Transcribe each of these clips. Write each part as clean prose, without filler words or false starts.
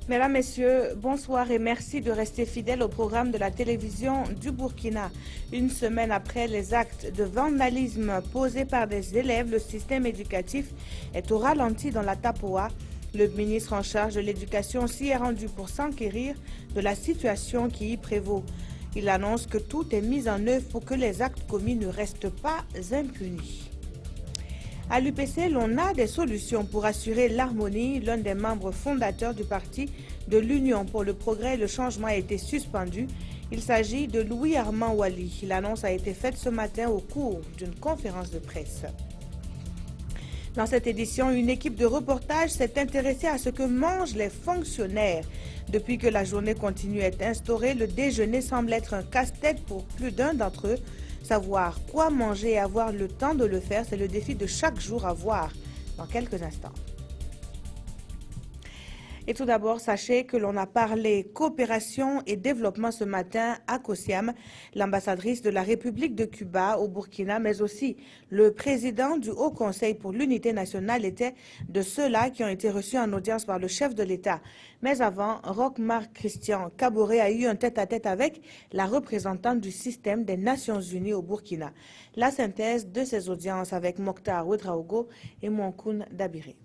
Mesdames, Messieurs, bonsoir et merci de rester fidèles au programme de la télévision du Burkina. Une semaine après les actes de vandalisme posés par des élèves, le système éducatif est au ralenti dans la Tapoa. Le ministre en charge de l'éducation s'y est rendu pour s'enquérir de la situation qui y prévaut. Il annonce que tout est mis en œuvre pour que les actes commis ne restent pas impunis. À l'UPC, l'on a des solutions pour assurer l'harmonie. L'un des membres fondateurs du parti de l'Union pour le progrès et le changement a été suspendu. Il s'agit de Louis-Armand Wali. L'annonce a été faite ce matin au cours d'une conférence de presse. Dans cette édition, une équipe de reportage s'est intéressée à ce que mangent les fonctionnaires. Depuis que la journée continue est instaurée, le déjeuner semble être un casse-tête pour plus d'un d'entre eux. Savoir quoi manger et avoir le temps de le faire, c'est le défi de chaque jour à voir dans quelques instants. Et tout d'abord, sachez que l'on a parlé coopération et développement ce matin à Kosiam, l'ambassadrice de la République de Cuba au Burkina, mais aussi le président du Haut Conseil pour l'unité nationale était de ceux-là qui ont été reçus en audience par le chef de l'État. Mais avant, Roch-Marc Christian Kaboré a eu un tête-à-tête avec la représentante du système des Nations Unies au Burkina. La synthèse de ces audiences avec Mokhtar Ouedraogo et Mouankoun Dabiré.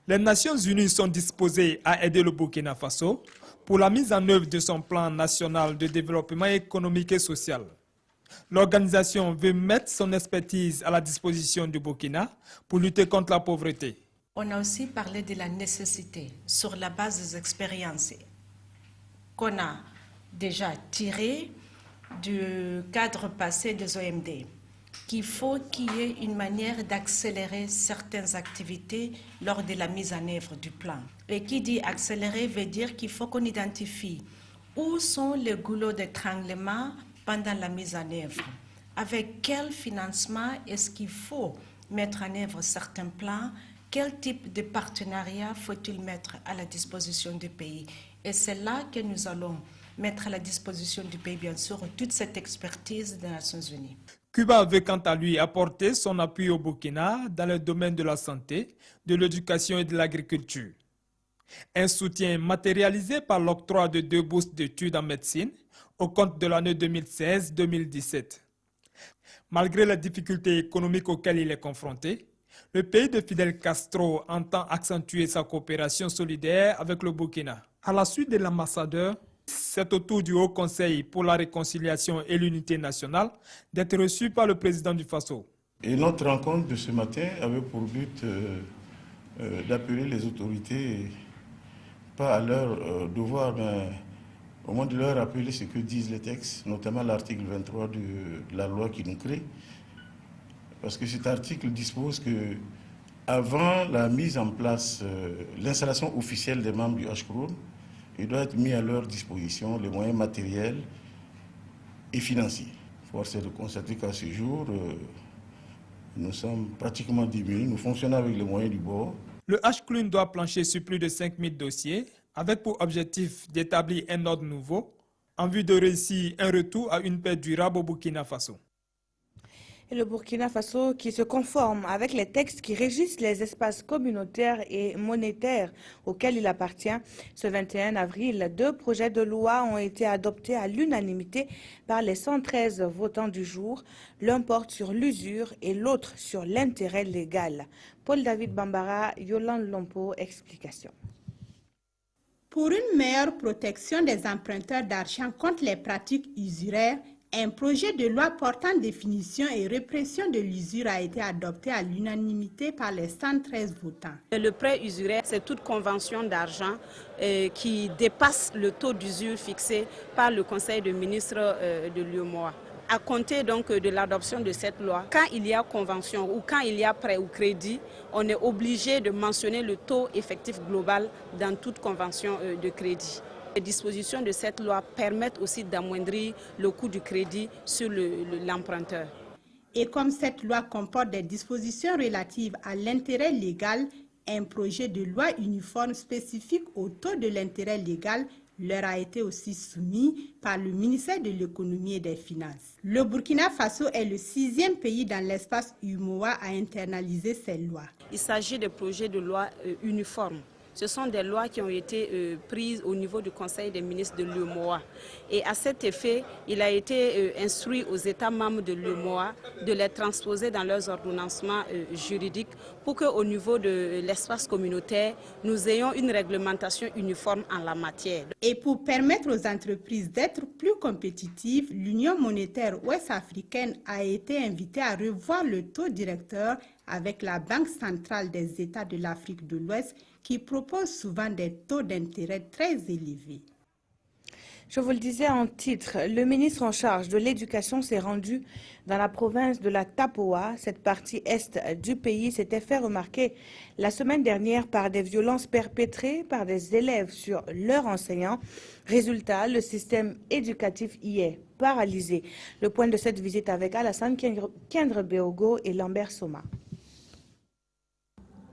Les Nations Unies sont disposées à aider le Burkina Faso pour la mise en œuvre de son plan national de développement économique et social. L'organisation veut mettre son expertise à la disposition du Burkina pour lutter contre la pauvreté. On a aussi parlé de la nécessité, sur la base des expériences qu'on a déjà tirées du cadre passé des OMD, qu'il faut qu'il y ait une manière d'accélérer certaines activités lors de la mise en œuvre du plan. Et qui dit accélérer veut dire qu'il faut qu'on identifie où sont les goulots d'étranglement pendant la mise en œuvre. Avec quel financement est-ce qu'il faut mettre en œuvre certains plans? Quel type de partenariat faut-il mettre à la disposition du pays? Et c'est là que nous allons mettre à la disposition du pays, bien sûr, toute cette expertise des Nations Unies. Cuba veut quant à lui apporter son appui au Burkina dans le domaine de la santé, de l'éducation et de l'agriculture. Un soutien matérialisé par l'octroi de 2 bourses d'études en médecine au compte de l'année 2016-2017. Malgré les difficultés économiques auxquelles il est confronté, le pays de Fidel Castro entend accentuer sa coopération solidaire avec le Burkina. À la suite de l'ambassadeur, c'est au tour du Haut Conseil pour la réconciliation et l'unité nationale d'être reçu par le président du Faso. Et notre rencontre de ce matin avait pour but d'appeler les autorités, pas à leur devoir, mais au moins de leur rappeler ce que disent les textes, notamment l'article 23 de la loi qui nous crée. Parce que cet article dispose que avant la mise en place, l'installation officielle des membres du HCROUN, il doit être mis à leur disposition les moyens matériels et financiers. Force est de constater qu'à ce jour, nous sommes pratiquement diminués, nous fonctionnons avec les moyens du bord. Le HCROUN doit plancher sur plus de 5000 dossiers, avec pour objectif d'établir un ordre nouveau, en vue de réussir un retour à une paix durable au Burkina Faso. Et le Burkina Faso qui se conforme avec les textes qui régissent les espaces communautaires et monétaires auxquels il appartient. Ce 21 avril, 2 projets de loi ont été adoptés à l'unanimité par les 113 votants du jour. L'un porte sur l'usure et l'autre sur l'intérêt légal. Paul-David Bambara, Yolande Lompo, explication. Pour une meilleure protection des emprunteurs d'argent contre les pratiques usuraires, un projet de loi portant définition et répression de l'usure a été adopté à l'unanimité par les 113 votants. Le prêt usuraire, c'est toute convention d'argent qui dépasse le taux d'usure fixé par le Conseil des ministres de l'UEMOA. À compter donc de l'adoption de cette loi, quand il y a convention ou quand il y a prêt ou crédit, on est obligé de mentionner le taux effectif global dans toute convention de crédit. Les dispositions de cette loi permettent aussi d'amoindrir le coût du crédit sur l'emprunteur. Et comme cette loi comporte des dispositions relatives à l'intérêt légal, un projet de loi uniforme spécifique au taux de l'intérêt légal leur a été aussi soumis par le ministère de l'Économie et des Finances. Le Burkina Faso est le 6e pays dans l'espace UEMOA à internaliser ces lois. Il s'agit de projets de loi uniformes ce sont des lois qui ont été prises au niveau du Conseil des ministres de l'UEMOA. Et à cet effet, il a été instruit aux États membres de l'UEMOA de les transposer dans leurs ordonnancements juridiques pour qu'au niveau de l'espace communautaire, nous ayons une réglementation uniforme en la matière. Et pour permettre aux entreprises d'être plus compétitives, l'Union monétaire ouest-africaine a été invitée à revoir le taux directeur avec la Banque centrale des États de l'Afrique de l'Ouest qui propose souvent des taux d'intérêt très élevés. Je vous le disais en titre, le ministre en charge de l'Éducation s'est rendu dans la province de la Tapoa. Cette partie est du pays s'était fait remarquer la semaine dernière par des violences perpétrées par des élèves sur leurs enseignants. Résultat, le système éducatif y est paralysé. Le point de cette visite avec Alassane Kendrebeogo et Lambert Soma.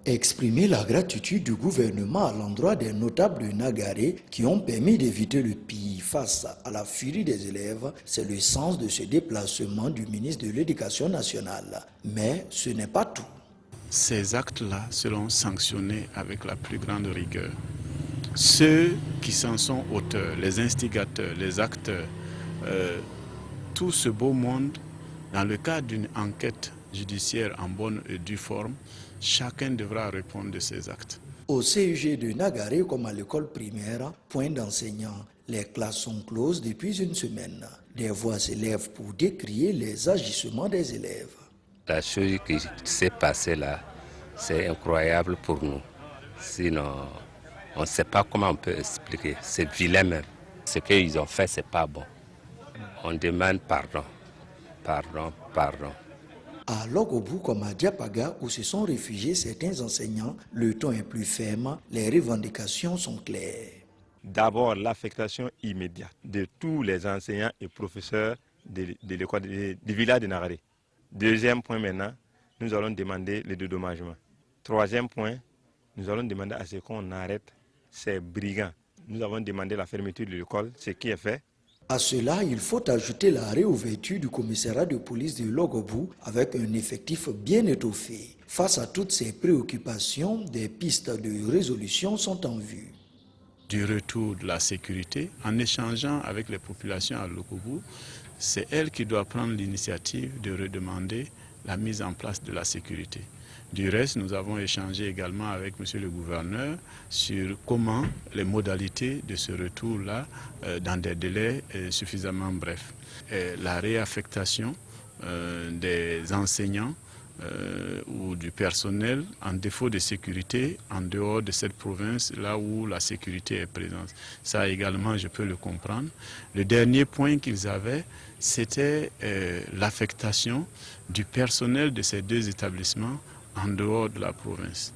Exprimer la gratitude du gouvernement à l'endroit des notables de Nagaré qui ont permis d'éviter le pire face à la furie des élèves, c'est le sens de ce déplacement du ministre de l'Éducation nationale. Mais ce n'est pas tout. Ces actes-là seront sanctionnés avec la plus grande rigueur. Ceux qui s'en sont auteurs, les instigateurs, les acteurs, tout ce beau monde, dans le cadre d'une enquête judiciaire en bonne et due forme, chacun devra répondre de ses actes. Au CUG de Nagaré, comme à l'école primaire, point d'enseignants, les classes sont closes depuis une semaine. Des voix s'élèvent pour décrier les agissements des élèves. La chose qui s'est passée là, c'est incroyable pour nous. Sinon, on ne sait pas comment on peut expliquer. C'est vilain même. Ce qu'ils ont fait, c'est pas bon. On demande pardon. Pardon, pardon. À Logobou comme à Diapaga, où se sont réfugiés certains enseignants, le ton est plus ferme, les revendications sont claires. D'abord, l'affectation immédiate de tous les enseignants et professeurs de l'école du village de Nagaré. Deuxième point maintenant, nous allons demander le dédommagement. Troisième point, nous allons demander à ce qu'on arrête ces brigands. Nous avons demandé la fermeture de l'école, ce qui est fait. À cela, il faut ajouter la réouverture du commissariat de police de Logobou avec un effectif bien étoffé. Face à toutes ces préoccupations, des pistes de résolution sont en vue. Du retour de la sécurité, en échangeant avec les populations à Logobou, c'est elle qui doit prendre l'initiative de redemander la mise en place de la sécurité. Du reste, nous avons échangé également avec M. le gouverneur sur comment les modalités de ce retour-là, dans des délais suffisamment brefs. Et la réaffectation des enseignants ou du personnel en défaut de sécurité en dehors de cette province, là où la sécurité est présente. Ça également, je peux le comprendre. Le dernier point qu'ils avaient, c'était l'affectation du personnel de ces deux établissements en dehors de la province.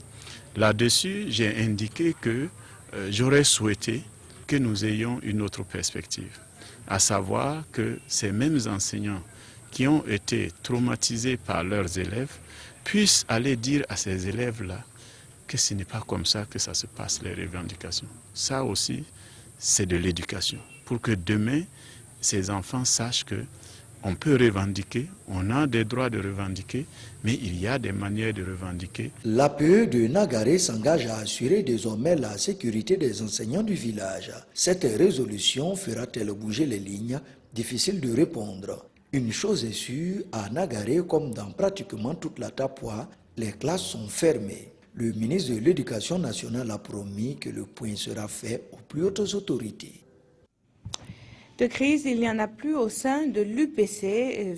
Là-dessus, j'ai indiqué que j'aurais souhaité que nous ayons une autre perspective, à savoir que ces mêmes enseignants qui ont été traumatisés par leurs élèves puissent aller dire à ces élèves-là que ce n'est pas comme ça que ça se passe, les revendications. Ça aussi, c'est de l'éducation, pour que demain, ces enfants sachent que on peut revendiquer, on a des droits de revendiquer, mais il y a des manières de revendiquer. L'APE de Nagaré s'engage à assurer désormais la sécurité des enseignants du village. Cette résolution fera-t-elle bouger les lignes? Difficile de répondre. Une chose est sûre, à Nagaré comme dans pratiquement toute la Tapoa, les classes sont fermées. Le ministre de l'Éducation nationale a promis que le point sera fait aux plus hautes autorités. De crise, il n'y en a plus au sein de l'UPC.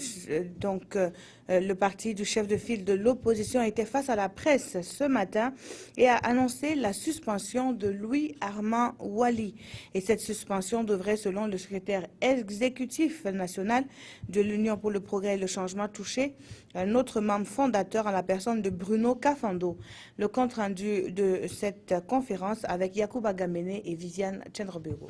Le parti du chef de file de l'opposition était face à la presse ce matin et a annoncé la suspension de Louis-Armand Wali. Et cette suspension devrait, selon le secrétaire exécutif national de l'Union pour le progrès et le changement, toucher un autre membre fondateur en la personne de Bruno Kafando. Le compte-rendu de cette conférence avec Yacouba Gamene et Viviane Tchendrobego.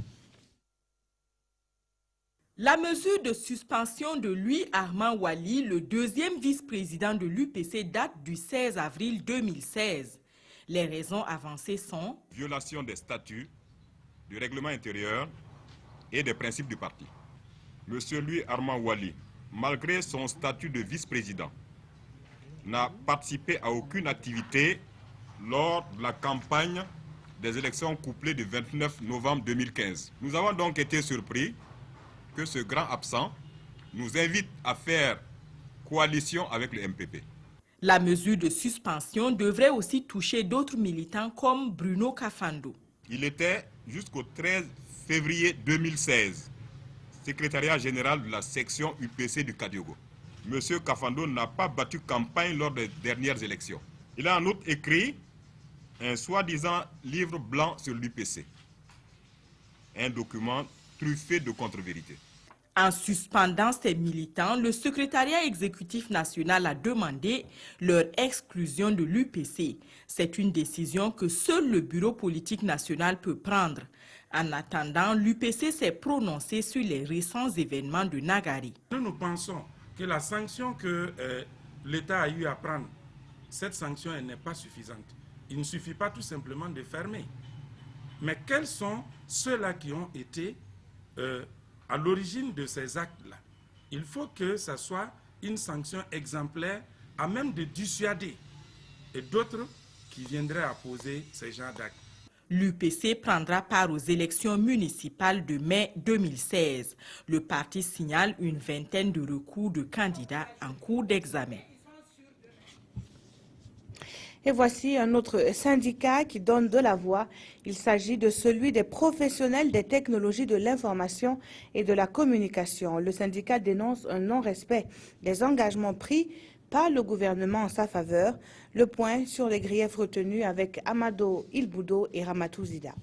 La mesure de suspension de Louis-Armand Wali, le deuxième vice-président de l'UPC, date du 16 avril 2016. Les raisons avancées sont violation des statuts, du règlement intérieur et des principes du parti. Monsieur Louis-Armand Wali, malgré son statut de vice-président, n'a participé à aucune activité lors de la campagne des élections couplées du 29 novembre 2015. Nous avons donc été surpris que ce grand absent nous invite à faire coalition avec le MPP. La mesure de suspension devrait aussi toucher d'autres militants comme Bruno Kafando. Il était jusqu'au 13 février 2016 secrétariat général de la section UPC du Kadiogo. Monsieur Kafando n'a pas battu campagne lors des dernières élections. Il a en outre écrit un soi-disant livre blanc sur l'UPC, un document truffé de contre-vérités. En suspendant ces militants, le secrétariat exécutif national a demandé leur exclusion de l'UPC. C'est une décision que seul le bureau politique national peut prendre. En attendant, l'UPC s'est prononcé sur les récents événements de Nagari. Nous pensons que la sanction que l'État a eu à prendre, cette sanction n'est pas suffisante. Il ne suffit pas tout simplement de fermer. Mais quels sont ceux-là qui ont été à l'origine de ces actes-là? Il faut que ce soit une sanction exemplaire à même de dissuader et d'autres qui viendraient à poser ces genres d'actes. L'UPC prendra part aux élections municipales de mai 2016. Le parti signale une vingtaine de recours de candidats en cours d'examen. Et voici un autre syndicat qui donne de la voix. Il s'agit de celui des professionnels des technologies de l'information et de la communication. Le syndicat dénonce un non-respect des engagements pris par le gouvernement en sa faveur. Le point sur les griefs retenus avec Amado Ilboudo et Ramatou Zida.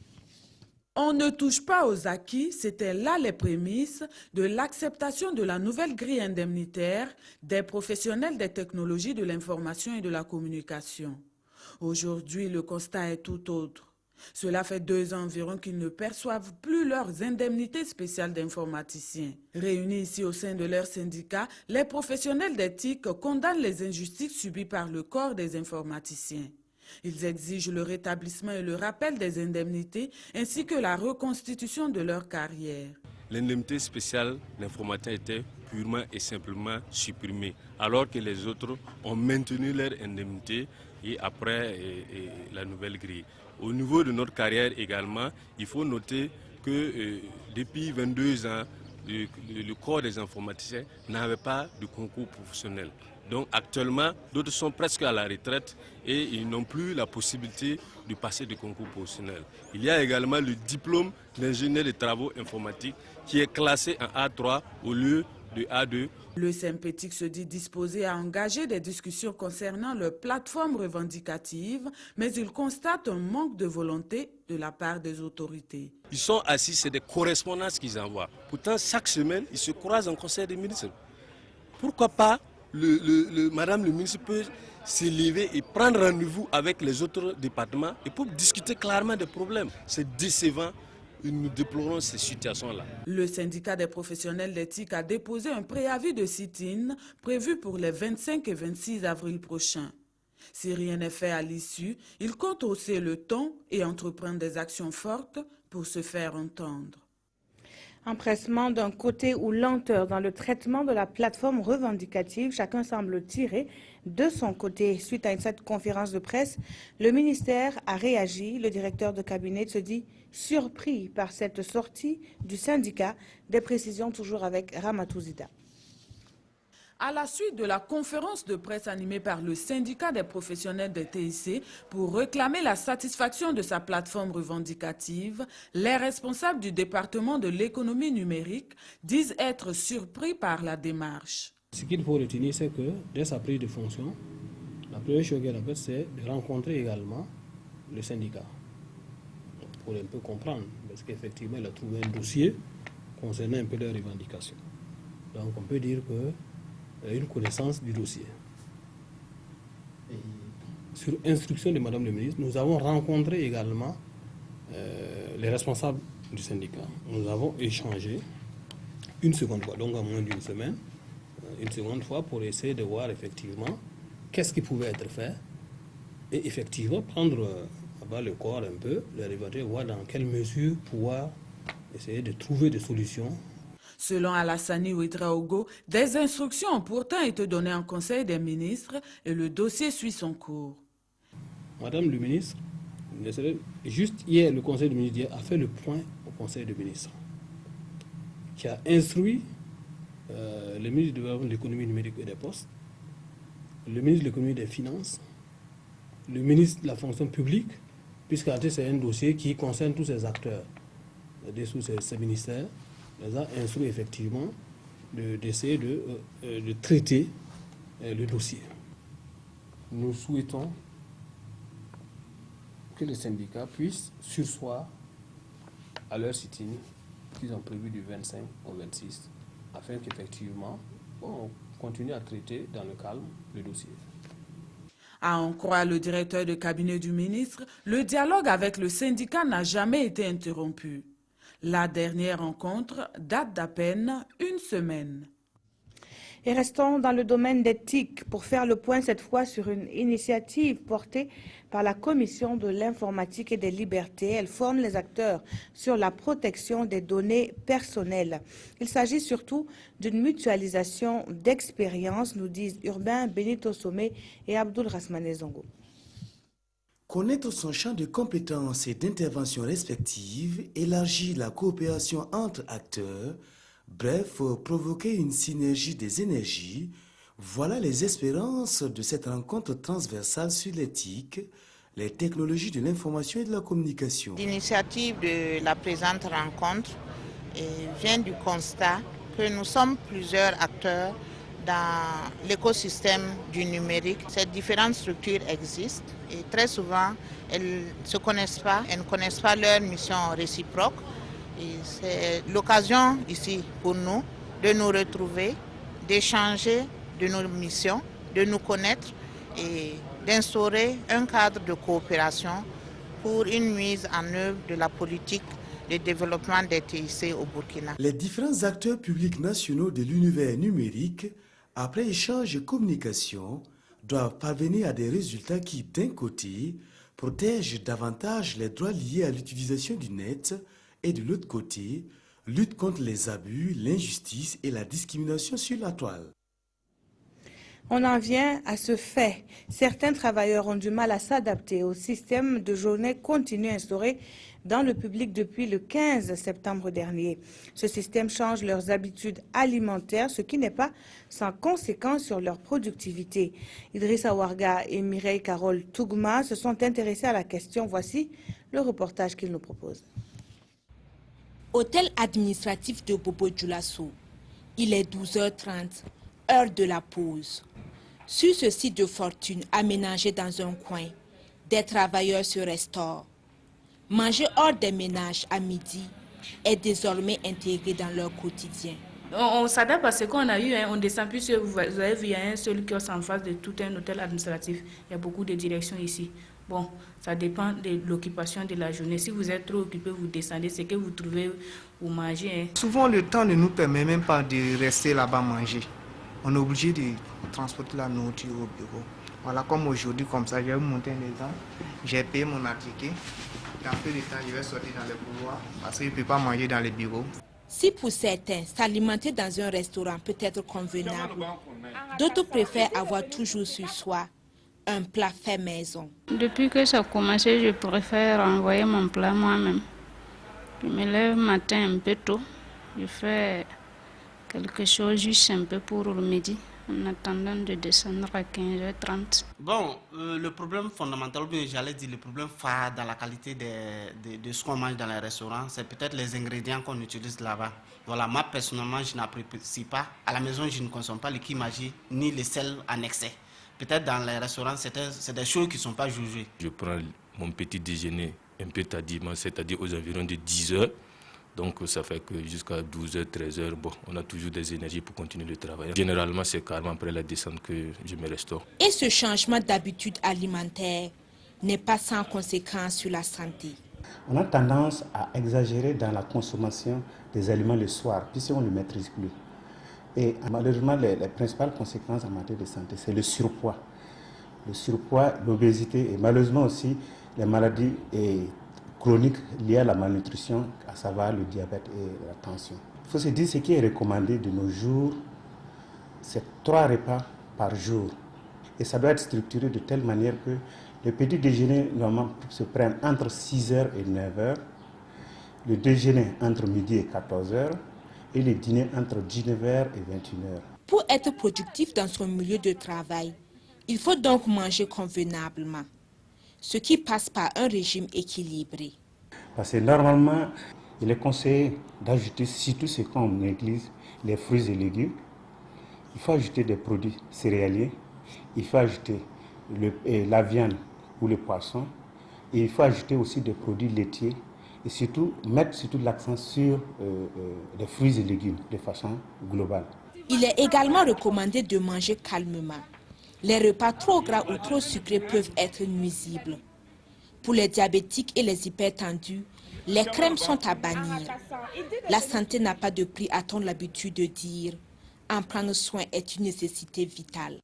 On ne touche pas aux acquis, c'était là les prémices de l'acceptation de la nouvelle grille indemnitaire des professionnels des technologies de l'information et de la communication. Aujourd'hui, le constat est tout autre. Cela fait 2 ans environ qu'ils ne perçoivent plus leurs indemnités spéciales d'informaticiens. Réunis ici au sein de leur syndicat, les professionnels d'éthique condamnent les injustices subies par le corps des informaticiens. Ils exigent le rétablissement et le rappel des indemnités ainsi que la reconstitution de leur carrière. L'indemnité spéciale d'informaticien était purement et simplement supprimée, alors que les autres ont maintenu leur indemnité et après la nouvelle grille. Au niveau de notre carrière également, il faut noter que depuis 22 ans, le corps des informaticiens n'avait pas de concours professionnel. Donc actuellement, d'autres sont presque à la retraite et ils n'ont plus la possibilité de passer de concours professionnel. Il y a également le diplôme d'ingénieur de travaux informatiques qui est classé en A3 au lieu de A2. Le Sympétique se dit disposé à engager des discussions concernant leur plateforme revendicative, mais il constate un manque de volonté de la part des autorités. Ils sont assis, c'est des correspondances qu'ils envoient. Pourtant, chaque semaine, ils se croisent en conseil des ministres. Pourquoi pas Madame le ministre peut s'élever et prendre rendez-vous avec les autres départements et pour discuter clairement des problèmes. C'est décevant. Nous déplorons ces situations-là. Le syndicat des professionnels d'éthique a déposé un préavis de sit-in prévu pour les 25 et 26 avril prochains. Si rien n'est fait à l'issue, il compte hausser le ton et entreprendre des actions fortes pour se faire entendre. Empressement d'un côté ou lenteur dans le traitement de la plateforme revendicative, chacun semble tirer de son côté. Suite à cette conférence de presse, le ministère a réagi. Le directeur de cabinet se dit surpris par cette sortie du syndicat. Des précisions toujours avec Ramatou Zida. À la suite de la conférence de presse animée par le syndicat des professionnels des TIC pour réclamer la satisfaction de sa plateforme revendicative, les responsables du département de l'économie numérique disent être surpris par la démarche. Ce qu'il faut retenir, c'est que dès sa prise de fonction, la première chose qu'elle a faite, c'est de rencontrer également le syndicat pour un peu comprendre, parce qu'effectivement, elle a trouvé un dossier concernant un peu leurs revendications. Donc on peut dire que une connaissance du dossier. Et sur instruction de Madame le ministre, nous avons rencontré également les responsables du syndicat. Nous avons échangé une seconde fois, donc en moins d'une semaine, une seconde fois pour essayer de voir effectivement qu'est-ce qui pouvait être fait et effectivement prendre à bas le corps un peu, les révéler, voir dans quelle mesure pouvoir essayer de trouver des solutions. Selon Alassani Ouedraogo, des instructions ont pourtant été données en Conseil des ministres et le dossier suit son cours. Madame le ministre Juste hier, le Conseil des ministres a fait le point au Conseil des ministres, qui a instruit le ministre de l'économie numérique et des postes, le ministre de l'économie et des finances, le ministre de la fonction publique, puisque c'est un dossier qui concerne tous ces acteurs sous ces ministères, les a instruits effectivement d'essayer de traiter le dossier. Nous souhaitons que les syndicats puissent surseoir à leur sit-in qu'ils ont prévu du 25 au 26, afin qu'effectivement, on continue à traiter dans le calme le dossier. À en croire le directeur de cabinet du ministre, le dialogue avec le syndicat n'a jamais été interrompu. La dernière rencontre date d'à peine une semaine. Et restons dans le domaine d'éthique pour faire le point cette fois sur une initiative portée par la Commission de l'informatique et des libertés. Elle forme les acteurs sur la protection des données personnelles. Il s'agit surtout d'une mutualisation d'expériences, nous disent Urbain Benito Somé et Abdul Rasmane Zongo. Connaître son champ de compétences et d'intervention respectives élargit la coopération entre acteurs. Bref, provoquer une synergie des énergies, voilà les espérances de cette rencontre transversale sur l'éthique, les technologies de l'information et de la communication. L'initiative de la présente rencontre vient du constat que nous sommes plusieurs acteurs dans l'écosystème du numérique. Ces différentes structures existent et très souvent elles ne se connaissent pas, elles ne connaissent pas leur mission réciproque. C'est l'occasion ici pour nous de nous retrouver, d'échanger de nos missions, de nous connaître et d'instaurer un cadre de coopération pour une mise en œuvre de la politique de développement des TIC au Burkina. Les différents acteurs publics nationaux de l'univers numérique, après échange et communication, doivent parvenir à des résultats qui, d'un côté, protègent davantage les droits liés à l'utilisation du net, et de l'autre côté, lutte contre les abus, l'injustice et la discrimination sur la toile. On en vient à ce fait. Certains travailleurs ont du mal à s'adapter au système de journée continue instauré dans le public depuis le 15 septembre dernier. Ce système change leurs habitudes alimentaires, ce qui n'est pas sans conséquence sur leur productivité. Idrissa Ouarga et Mireille Carole Tougma se sont intéressés à la question. Voici le reportage qu'ils nous proposent. Hôtel administratif de Bobo Dioulasso. Il est 12h30, heure de la pause. Sur ce site de fortune aménagé dans un coin, des travailleurs se restaurent. Manger hors des ménages à midi est désormais intégré dans leur quotidien. On s'adapte à ce qu'on a eu, on descend plus, vous avez vu, il y a un seul kiosque en face de tout un hôtel administratif. Il y a beaucoup de directions ici. Bon, ça dépend de l'occupation de la journée. Si vous êtes trop occupé, vous descendez, c'est que vous trouvez, vous mangez. Souvent, le temps ne nous permet même pas de rester là-bas manger. On est obligé de transporter la nourriture au bureau. Voilà, comme aujourd'hui, comme ça, j'ai monté un exemple, j'ai payé mon ticket. Dans peu de temps, je vais sortir dans les couloirs parce que je ne peux pas manger dans les bureaux. Si pour certains, s'alimenter dans un restaurant peut être convenable, d'autres préfèrent avoir toujours sur soi un plat fait maison. Depuis que ça a commencé, je préfère envoyer mon plat moi-même. Je me lève le matin un peu tôt, je fais quelque chose juste un peu pour le midi, en attendant de descendre à 15h30. Bon, le problème fondamental, ou bien j'allais dire le problème phare dans la qualité de ce qu'on mange dans les restaurants, c'est peut-être les ingrédients qu'on utilise là-bas. Voilà, moi personnellement, je n'apprécie pas. À la maison, je ne consomme pas le kimchi ni le sel en excès. Peut-être dans les restaurants, c'est des choses qui ne sont pas jugées. Je prends mon petit déjeuner un peu tardivement, c'est-à-dire aux environs de 10h. Donc ça fait que jusqu'à 12h, 13h, bon, on a toujours des énergies pour continuer le travail. Généralement, c'est carrément après la descente que je me restaure. Et ce changement d'habitude alimentaire n'est pas sans conséquence sur la santé. On a tendance à exagérer dans la consommation des aliments le soir, puisqu'on ne le maîtrise plus. Et malheureusement, les principales conséquences en matière de santé, c'est le surpoids. Le surpoids, l'obésité et malheureusement aussi les maladies chroniques liées à la malnutrition, à savoir le diabète et la tension. Il faut se dire ce qui est recommandé de nos jours, c'est 3 repas par jour. Et ça doit être structuré de telle manière que le petit déjeuner normalement se prenne entre 6h et 9h, le déjeuner entre midi et 14h et le dîner entre 19h et 21h. Pour être productif dans son milieu de travail, il faut donc manger convenablement, ce qui passe par un régime équilibré. Parce que normalement, il est conseillé d'ajouter, surtout ce qu'on néglige, les fruits et légumes. Il faut ajouter des produits céréaliers, il faut ajouter la viande ou le poisson, et il faut ajouter aussi des produits laitiers, et surtout mettre l'accent sur les fruits et légumes de façon globale. Il est également recommandé de manger calmement. Les repas trop gras ou trop sucrés peuvent être nuisibles. Pour les diabétiques et les hypertendus, les crèmes sont à bannir. La santé n'a pas de prix, a-t-on l'habitude de dire. En prendre soin est une nécessité vitale.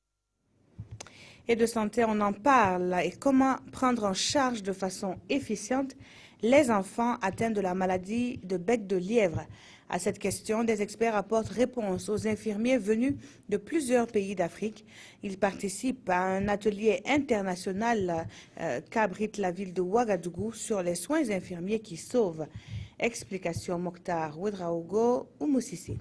Et de santé, on en parle. Et comment prendre en charge de façon efficiente les enfants atteints de la maladie de bec de lièvre? À cette question, des experts apportent réponse aux infirmiers venus de plusieurs pays d'Afrique. Ils participent à un atelier international qu'abrite la ville de Ouagadougou sur les soins infirmiers qui sauvent. Explication Mokhtar Ouedraogo ou Moussissi.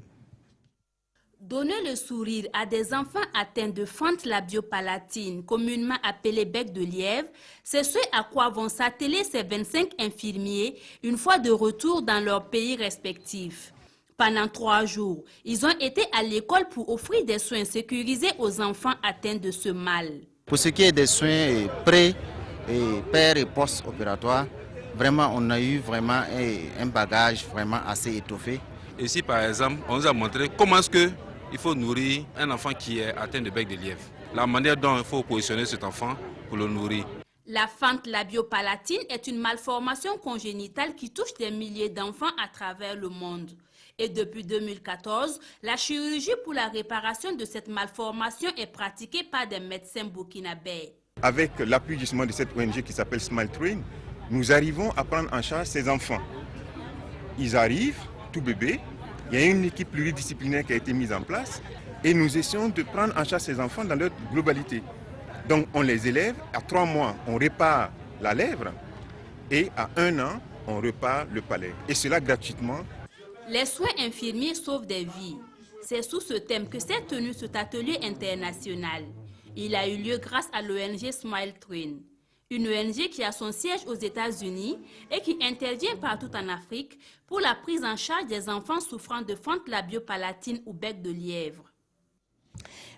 Donner le sourire à des enfants atteints de fente labiopalatine, communément appelée bec de lièvre, c'est ce à quoi vont s'atteler ces 25 infirmiers une fois de retour dans leurs pays respectifs. Pendant 3 jours, ils ont été à l'école pour offrir des soins sécurisés aux enfants atteints de ce mal. Pour ce qui est des soins pré, per et post-opératoires, vraiment on a eu vraiment un bagage vraiment assez étoffé. Ici par exemple, on nous a montré comment est-ce que il faut nourrir un enfant qui est atteint de bec de lièvre. La manière dont il faut positionner cet enfant pour le nourrir. La fente labiopalatine est une malformation congénitale qui touche des milliers d'enfants à travers le monde. Et depuis 2014, la chirurgie pour la réparation de cette malformation est pratiquée par des médecins burkinabés. Avec l'appui justement de cette ONG qui s'appelle Smile Train, nous arrivons à prendre en charge ces enfants. Ils arrivent, tout bébé, il y a une équipe pluridisciplinaire qui a été mise en place et nous essayons de prendre en charge ces enfants dans leur globalité. Donc on les élève, à 3 mois on répare la lèvre et à 1 an on répare le palais. Et cela gratuitement. Les soins infirmiers sauvent des vies. C'est sous ce thème que s'est tenu cet atelier international. Il a eu lieu grâce à l'ONG Smile Train, une ONG qui a son siège aux États-Unis et qui intervient partout en Afrique pour la prise en charge des enfants souffrant de fente labiopalatine ou bec de lièvre.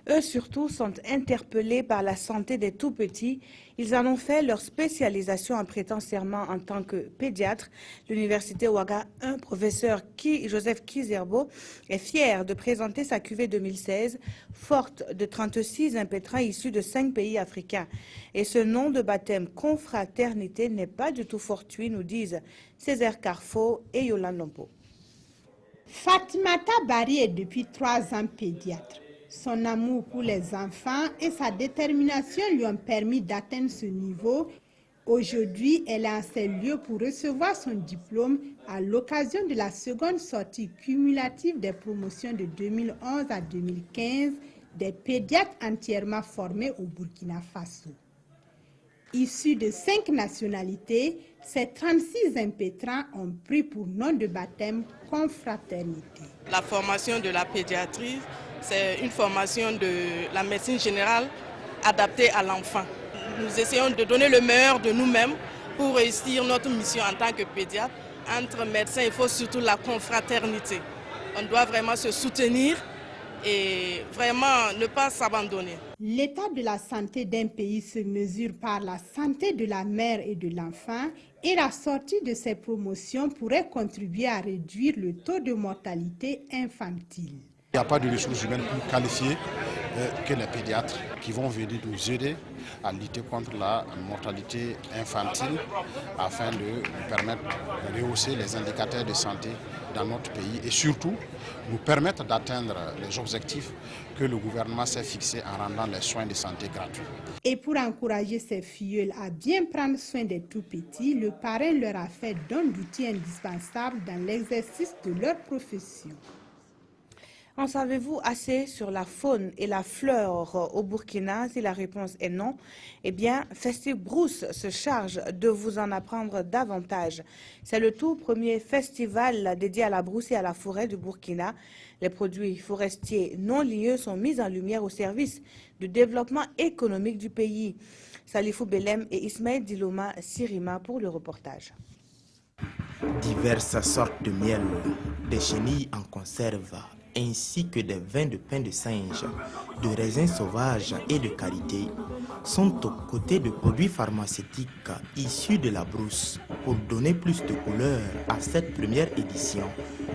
Eux surtout sont interpellés par la santé des tout-petits. Ils en ont fait leur spécialisation en prêtant serment en tant que pédiatre. L'université Ouaga 1, professeur Joseph Kizerbo, est fier de présenter sa cuvée 2016, forte de 36 impétrants issus de 5 pays africains. Et ce nom de baptême confraternité n'est pas du tout fortuit, nous disent Césaire Carfo et Yolande Lompo. Fatimata Bari est depuis 3 ans pédiatre. Son amour pour les enfants et sa détermination lui ont permis d'atteindre ce niveau. Aujourd'hui, elle est en ces lieux pour recevoir son diplôme à l'occasion de la seconde sortie cumulative des promotions de 2011 à 2015 des pédiatres entièrement formés au Burkina Faso. Issus de 5 nationalités, ces 36 impétrants ont pris pour nom de baptême confraternité. La formation de la pédiatrie, c'est une formation de la médecine générale adaptée à l'enfant. Nous essayons de donner le meilleur de nous-mêmes pour réussir notre mission en tant que pédiatre. Entre médecins, il faut surtout la confraternité. On doit vraiment se soutenir et vraiment ne pas s'abandonner. L'état de la santé d'un pays se mesure par la santé de la mère et de l'enfant et la sortie de ces promotions pourrait contribuer à réduire le taux de mortalité infantile. Il n'y a pas de ressources humaines plus qualifiées que les pédiatres qui vont venir nous aider à lutter contre la mortalité infantile afin de nous permettre de rehausser les indicateurs de santé dans notre pays et surtout nous permettre d'atteindre les objectifs que le gouvernement s'est fixés en rendant les soins de santé gratuits. Et pour encourager ces filleuls à bien prendre soin des tout-petits, le parrain leur a fait don d'outils indispensables dans l'exercice de leur profession. En savez-vous assez sur la faune et la flore au Burkina? Si la réponse est non, eh bien, Festibrousse se charge de vous en apprendre davantage. C'est le tout premier festival dédié à la brousse et à la forêt du Burkina. Les produits forestiers non lieux sont mis en lumière au service du développement économique du pays. Salifou Belem et Ismaël Diloma Sirima pour le reportage. Diverses sortes de miel, des chenilles en conserve, ainsi que des vins de pain de singe, de raisins sauvages et de qualité, sont aux côtés de produits pharmaceutiques issus de la brousse pour donner plus de couleur à cette première édition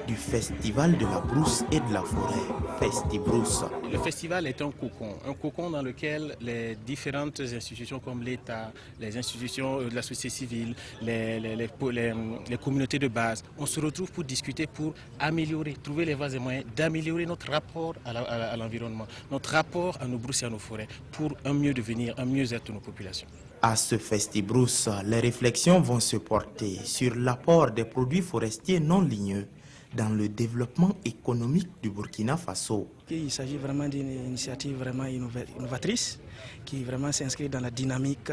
du Festival de la brousse et de la forêt, Festibrousse. Le festival est un cocon dans lequel les différentes institutions comme l'État, les institutions de la société civile, les communautés de base, on se retrouve pour discuter, pour améliorer, trouver les voies et moyens d'améliorer notre rapport à l'environnement, notre rapport à nos brousses et à nos forêts, pour un mieux devenir, un mieux-être de nos populations. À ce Festibrousse, les réflexions vont se porter sur l'apport des produits forestiers non ligneux dans le développement économique du Burkina Faso. Il s'agit vraiment d'une initiative vraiment innovatrice qui vraiment s'inscrit dans la dynamique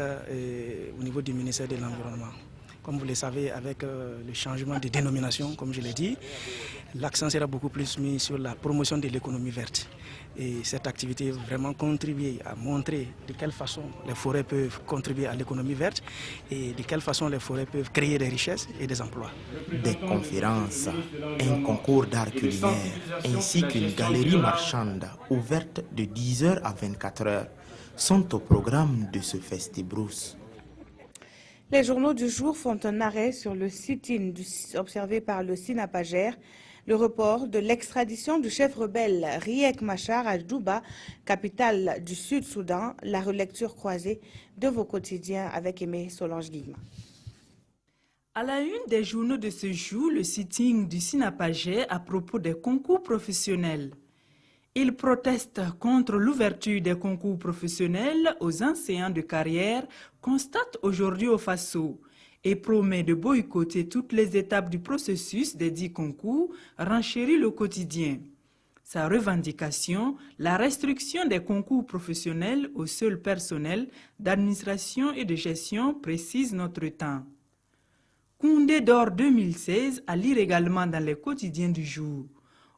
au niveau du ministère de l'Environnement. Comme vous le savez, avec le changement de dénomination, comme je l'ai dit, l'accent sera beaucoup plus mis sur la promotion de l'économie verte. Et cette activité va vraiment contribuer à montrer de quelle façon les forêts peuvent contribuer à l'économie verte et de quelle façon les forêts peuvent créer des richesses et des emplois. Des conférences, un concours d'art culinaire ainsi qu'une galerie marchande ouverte de 10h à 24h sont au programme de ce Festibrousse. Les journaux du jour font un arrêt sur le sit-in observé par le SINAPAGER, le report de l'extradition du chef rebelle Riek Machar à Djouba, capitale du Sud-Soudan, la relecture croisée de vos quotidiens avec Aimé Solange Guigma. À la une des journaux de ce jour, le sitting du SINAPAGER à propos des concours professionnels. Il proteste contre l'ouverture des concours professionnels aux enseignants de carrière, constate aujourd'hui au Faso, et promet de boycotter toutes les étapes du processus des 10 concours, renchérit le quotidien. Sa revendication, la restriction des concours professionnels au seul personnel d'administration et de gestion, précise notre temps. Koundé d'or 2016 à lire également dans les quotidiens du jour.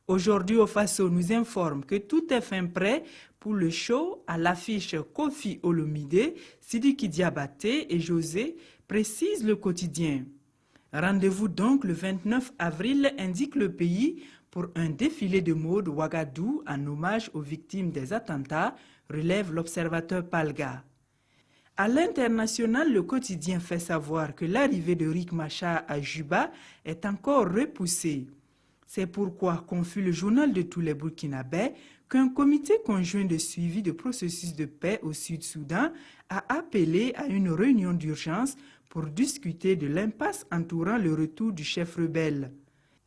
Aujourd'hui, au Faso nous informe que tout est fin prêt pour le show à l'affiche Kofi Olomide, Sidiki Diabaté et José, précise le quotidien. Rendez-vous donc le 29 avril, indique le pays, pour un défilé de mode Ouagadougou en hommage aux victimes des attentats, relève l'observateur Palga. À l'international, le quotidien fait savoir que l'arrivée de Riek Machar à Djouba est encore repoussée. C'est pourquoi, confie le journal de tous les Burkinabés, qu'un comité conjoint de suivi de processus de paix au Sud-Soudan a appelé à une réunion d'urgence pour discuter de l'impasse entourant le retour du chef rebelle.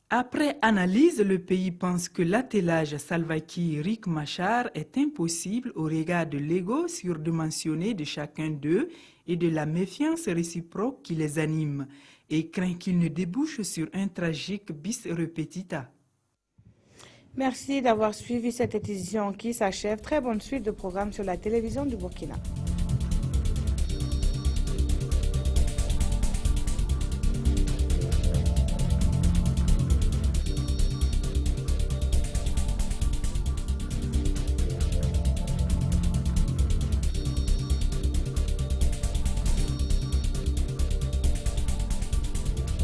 Après analyse, le pays pense que l'attelage Salva Kiir-Riek Machar est impossible au regard de l'ego surdimensionné de chacun d'eux et de la méfiance réciproque qui les anime, et craint qu'il ne débouche sur un tragique bis repetita. Merci d'avoir suivi cette édition qui s'achève. Très bonne suite de programmes sur la télévision du Burkina.